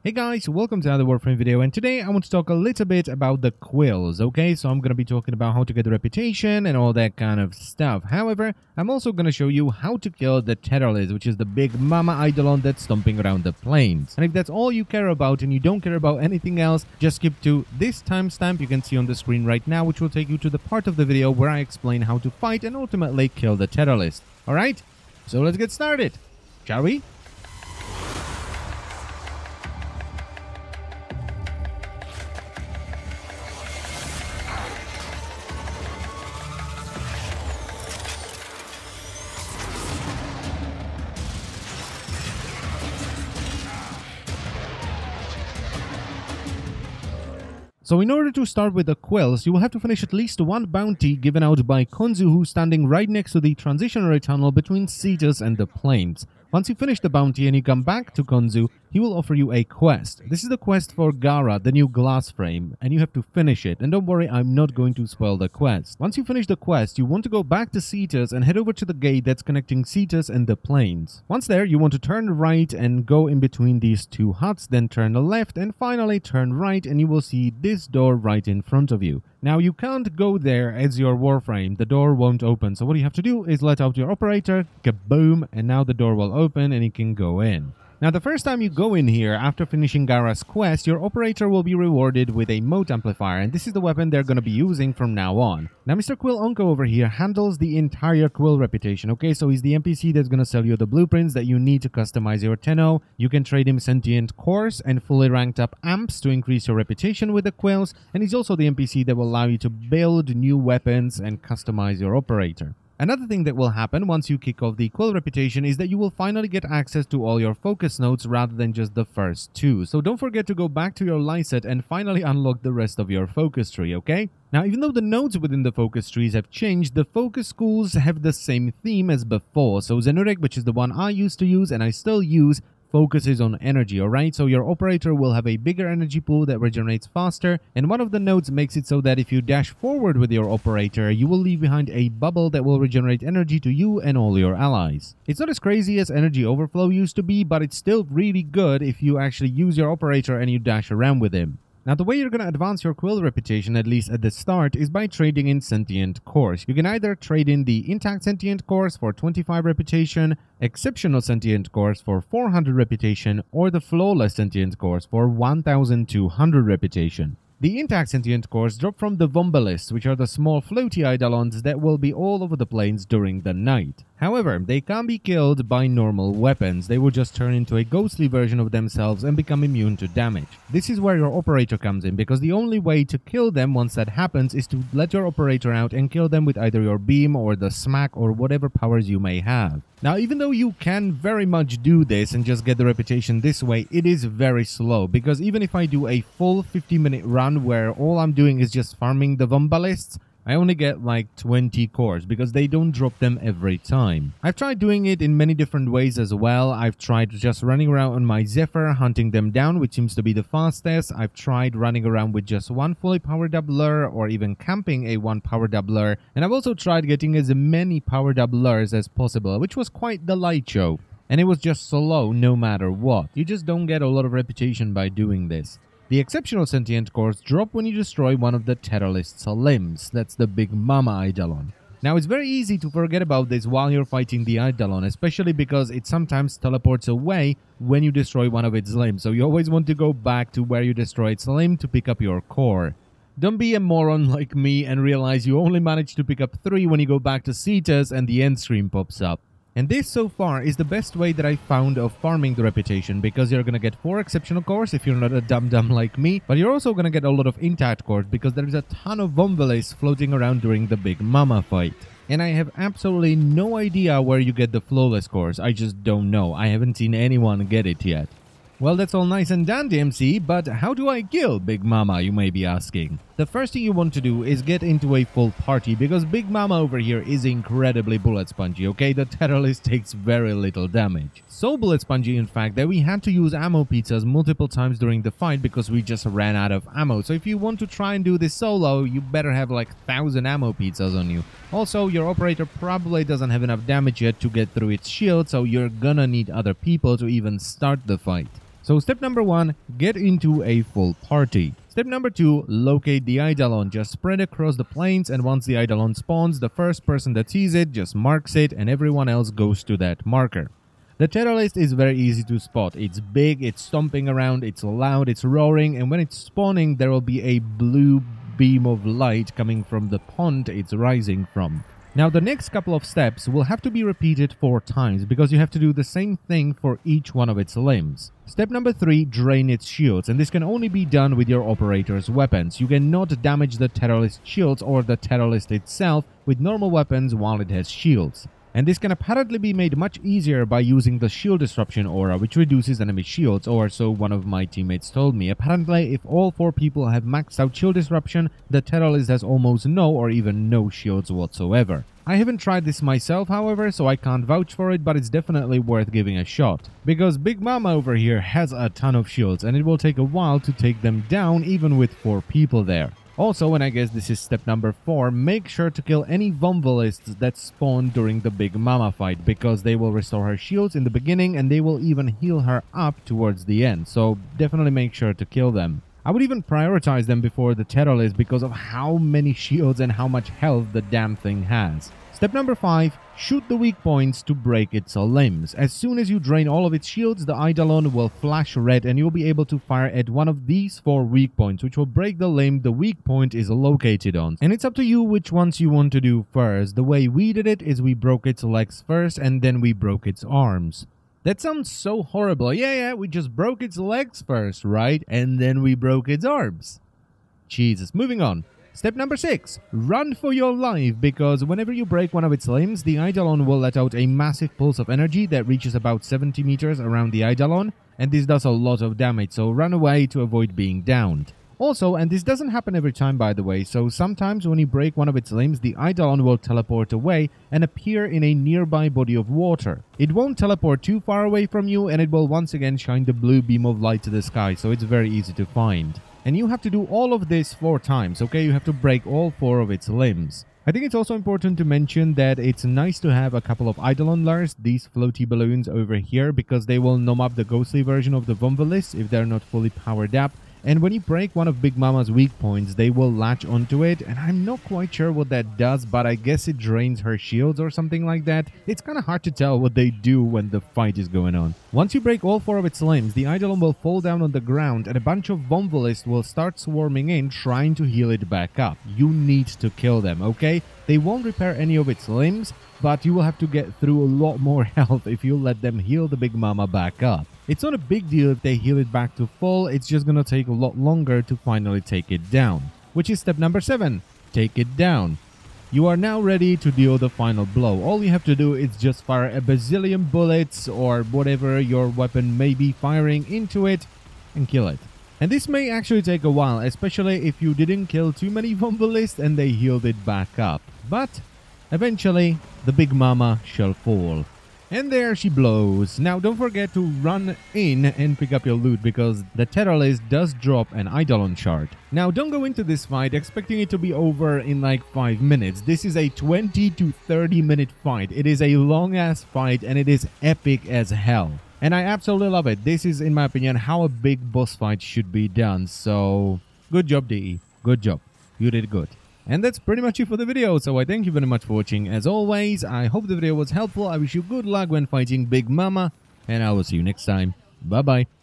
Hey guys, welcome to another Warframe video, and today I want to talk a little bit about the quills, okay? So I'm going to be talking about how to get the reputation and all that kind of stuff. However, I'm also going to show you how to kill the Teralyst, which is the big mama Eidolon that's stomping around the plains. And if that's all you care about and you don't care about anything else, just skip to this timestamp you can see on the screen right now, which will take you to the part of the video where I explain how to fight and ultimately kill the Teralyst. Alright? So let's get started, shall we? So in order to start with the quills, you will have to finish at least one bounty given out by Konzu, who's standing right next to the transitionary tunnel between Cetus and the plains. Once you finish the bounty and you come back to Konzu, he will offer you a quest. This is the quest for Gara, the new glass frame, and you have to finish it. And don't worry, I'm not going to spoil the quest. Once you finish the quest, you want to go back to Cetus and head over to the gate that's connecting Cetus and the plains. Once there, you want to turn right and go in between these two huts, then turn left and finally turn right, and you will see this door right in front of you. Now, you can't go there as your Warframe. The door won't open. So what you have to do is let out your operator, kaboom, and now the door will open and you can go in. Now, the first time you go in here, after finishing Gara's quest, your operator will be rewarded with a mote amplifier, and this is the weapon they're going to be using from now on. Now, Mr. Quill Onko over here handles the entire Quill reputation, okay? So he's the NPC that's going to sell you the blueprints that you need to customize your Tenno. You can trade him sentient cores and fully ranked up amps to increase your reputation with the Quills, and he's also the NPC that will allow you to build new weapons and customize your operator. Another thing that will happen once you kick off the Quill reputation is that you will finally get access to all your focus nodes rather than just the first two. So don't forget to go back to your Lyset and finally unlock the rest of your focus tree, okay? Now, even though the nodes within the focus trees have changed, the focus schools have the same theme as before. So Zenurek, which is the one I used to use and I still use, focuses on energy, alright? So your operator will have a bigger energy pool that regenerates faster, and one of the nodes makes it so that if you dash forward with your operator, you will leave behind a bubble that will regenerate energy to you and all your allies. It's not as crazy as energy overflow used to be, but it's still really good if you actually use your operator and you dash around with him. Now, the way you're going to advance your Quill reputation, at least at the start, is by trading in sentient cores. You can either trade in the intact sentient cores for 25 reputation, exceptional sentient cores for 400 reputation, or the flawless sentient cores for 1200 reputation. The intact sentient cores drop from the Vombalists, which are the small floaty Eidolons that will be all over the plains during the night. However, they can't be killed by normal weapons. They will just turn into a ghostly version of themselves and become immune to damage. This is where your operator comes in, because the only way to kill them once that happens is to let your operator out and kill them with either your beam or the smack or whatever powers you may have. Now, even though you can very much do this and just get the reputation this way, it is very slow, because even if I do a full 50-minute run where all I'm doing is just farming the Vombalists, I only get like 20 cores because they don't drop them every time. I've tried doing it in many different ways as well. I've tried just running around on my Zephyr, hunting them down, which seems to be the fastest. I've tried running around with just one fully powered up lure or even camping a one powered up lure. And I've also tried getting as many powered up lures as possible, which was quite the light show. And it was just slow no matter what. You just don't get a lot of reputation by doing this. The exceptional sentient cores drop when you destroy one of the Teralyst's limbs. That's the big mama Eidolon. Now, it's very easy to forget about this while you're fighting the Eidolon, especially because it sometimes teleports away when you destroy one of its limbs. So you always want to go back to where you destroyed its limb to pick up your core. Don't be a moron like me and realize you only managed to pick up 3 when you go back to Cetus and the end screen pops up. And this, so far, is the best way that I found of farming the reputation, because you're gonna get 4 exceptional cores if you're not a dum-dum like me, but you're also gonna get a lot of intact cores because there is a ton of Vombalists floating around during the big mama fight. And I have absolutely no idea where you get the flawless cores. I just don't know. I haven't seen anyone get it yet. Well, that's all nice and dandy, MC, but how do I kill Big Mama, you may be asking? The first thing you want to do is get into a full party, because Big Mama over here is incredibly bullet spongy, okay? The Teralyst takes very little damage. So bullet spongy, in fact, that we had to use ammo pizzas multiple times during the fight because we just ran out of ammo. So if you want to try and do this solo, you better have like 1,000 ammo pizzas on you. Also, your operator probably doesn't have enough damage yet to get through its shield, so you're gonna need other people to even start the fight. So step number 1, get into a full party. Step number 2, locate the Eidolon. Just spread across the plains, and once the Eidolon spawns, the first person that sees it just marks it, and everyone else goes to that marker. The Teralyst is very easy to spot. It's big, it's stomping around, it's loud, it's roaring, and when it's spawning, there will be a blue beam of light coming from the pond it's rising from. Now, the next couple of steps will have to be repeated 4 times because you have to do the same thing for each one of its limbs. Step number 3, drain its shields, and this can only be done with your operator's weapons. You cannot damage the Teralyst shields or the Teralyst itself with normal weapons while it has shields. And this can apparently be made much easier by using the shield disruption aura, which reduces enemy shields, or so one of my teammates told me. Apparently, if all 4 people have maxed out shield disruption, the Teralyst has almost no or even no shields whatsoever. I haven't tried this myself, however, so I can't vouch for it, but it's definitely worth giving a shot. Because Big Mama over here has a ton of shields, and it will take a while to take them down, even with 4 people there. Also, and I guess this is step number 4, make sure to kill any Vomvelists that spawn during the Big Mama fight, because they will restore her shields in the beginning and they will even heal her up towards the end, so definitely make sure to kill them. I would even prioritize them before the Teralyst because of how many shields and how much health the damn thing has. Step number 5, shoot the weak points to break its limbs. As soon as you drain all of its shields, the Eidolon will flash red and you'll be able to fire at one of these 4 weak points, which will break the limb the weak point is located on. And it's up to you which ones you want to do first. The way we did it is we broke its legs first and then we broke its arms. That sounds so horrible. Yeah, we just broke its legs first, right? And then we broke its arms. Jesus, moving on. Step number 6, run for your life, because whenever you break one of its limbs, the Eidolon will let out a massive pulse of energy that reaches about 70 meters around the Eidolon, and this does a lot of damage, so run away to avoid being downed. Also, and this doesn't happen every time by the way, so sometimes when you break one of its limbs, the Eidolon will teleport away and appear in a nearby body of water. It won't teleport too far away from you, and it will once again shine the blue beam of light to the sky, so it's very easy to find. And you have to do all of this 4 times, okay? You have to break all 4 of its limbs. I think it's also important to mention that it's nice to have a couple of Eidolon lures, these floaty balloons over here, because they will numb up the ghostly version of the Vomvelists if they're not fully powered up. And when you break one of Big Mama's weak points, they will latch onto it, and I'm not quite sure what that does, but I guess it drains her shields or something like that. It's kind of hard to tell what they do when the fight is going on. Once you break all 4 of its limbs, the Eidolon will fall down on the ground, and a bunch of Vomvelists will start swarming in, trying to heal it back up. You need to kill them, okay? They won't repair any of its limbs, but you will have to get through a lot more health if you let them heal the Big Mama back up. It's not a big deal if they heal it back to full, it's just gonna take a lot longer to finally take it down. Which is step number 7, take it down. You are now ready to deal the final blow. All you have to do is just fire a bazillion bullets or whatever your weapon may be firing into it and kill it. And this may actually take a while, especially if you didn't kill too many Vomvelists and they healed it back up. But eventually, the Big Mama shall fall. And there she blows. Now don't forget to run in and pick up your loot, because the Teralyst does drop an Eidolon shard. Now don't go into this fight expecting it to be over in like 5 minutes. This is a 20 to 30 minute fight. It is a long ass fight and it is epic as hell. And I absolutely love it. This is, in my opinion, how a big boss fight should be done. So good job, DE. Good job. You did good. And that's pretty much it for the video, so I thank you very much for watching. As always, I hope the video was helpful. I wish you good luck when fighting Big Mama, and I will see you next time. Bye bye.